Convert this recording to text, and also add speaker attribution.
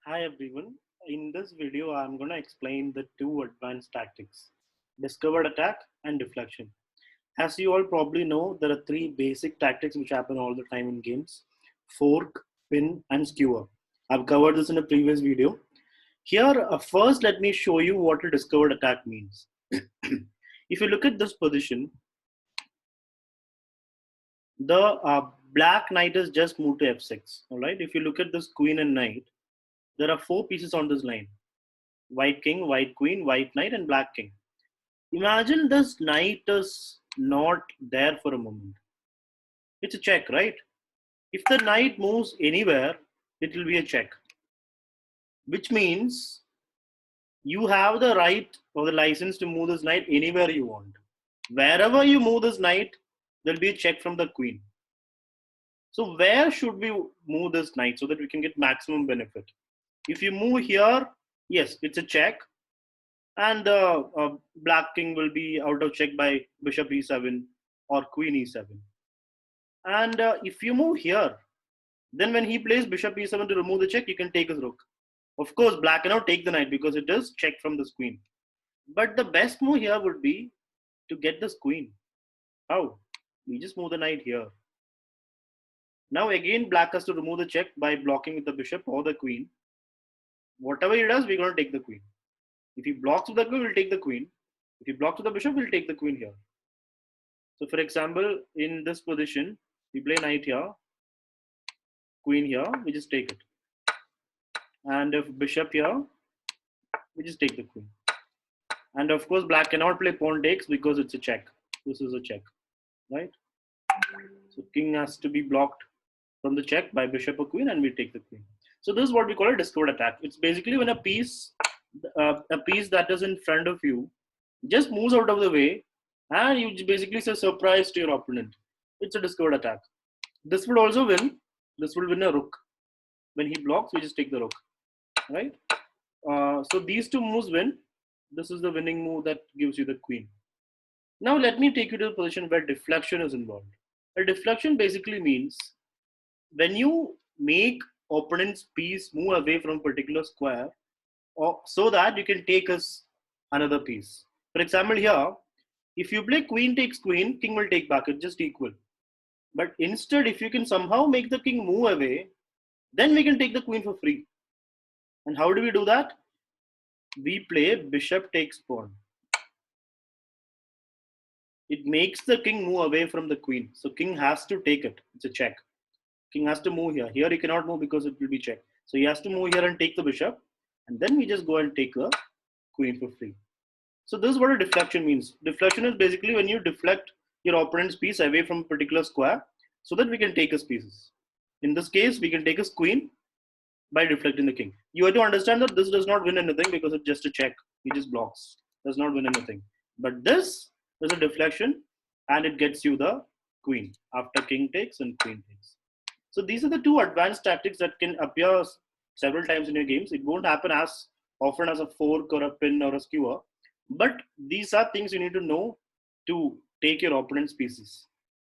Speaker 1: Hi everyone. In this video, I'm going to explain the two advanced tactics, discovered attack and deflection. As you all probably know, there are three basic tactics which happen all the time in games: fork, pin, and skewer. I've covered this in a previous video. Here, first, let me show you what a discovered attack means. If you look at this position, the black knight has just moved to f6. All right. If you look at this queen and knight, there are four pieces on this line: white king, white queen, white knight, and black king. Imagine this knight is not there for a moment. It's a check, right? If the knight moves anywhere, it will be a check, which means you have the right or the license to move this knight anywhere you want. Wherever you move this knight, there'll be a check from the queen. So where should we move this knight so that we can get maximum benefit? If you move here, yes, it's a check, and the black king will be out of check by bishop e7 or queen e7. And if you move here, then when he plays bishop e7 to remove the check, you can take his rook. Of course, black cannot take the knight because it is checked from this queen. But the best move here would be to get this queen. How? We just move the knight here. Now again, black has to remove the check by blocking with the bishop or the queen. Whatever he does, we're going to take the queen. If he blocks with the queen, we'll take the queen. If he blocks with the bishop, we'll take the queen here. So for example, in this position, we play knight here, queen here, we just take it. And if bishop here, we just take the queen. And of course, black cannot play pawn takes because it's a check. This is a check, right? So king has to be blocked from the check by bishop or queen, and we take the queen. So this is what we call a discovered attack. It's basically when a piece that is in front of you just moves out of the way, and you basically say surprise to your opponent. It's a discovered attack. This would also win. This will win a rook. When he blocks, we just take the rook, right? So these two moves win. This is the winning move that gives you the queen. Now let me take you to a position where deflection is involved. A deflection basically means when you make opponent's piece move away from a particular square, or so that you can take us another piece. For example, here, if you play queen takes queen, king will take back. It's just equal. But instead, if you can somehow make the king move away, then we can take the queen for free. And how do we do that? We play bishop takes pawn. It makes the king move away from the queen. So king has to take it. It's a check. King has to move here. Here he cannot move because it will be check. So he has to move here and take the bishop. And then we just go and take the queen for free. So this is what a deflection means. Deflection is basically when you deflect your opponent's piece away from a particular square so that we can take his pieces. In this case, we can take his queen by deflecting the king. You have to understand that this does not win anything because it's just a check. He just blocks. Does not win anything. But this is a deflection and it gets you the queen after king takes and queen takes. So these are the two advanced tactics that can appear several times in your games. It won't happen as often as a fork or a pin or a skewer. But these are things you need to know to take your opponent's pieces.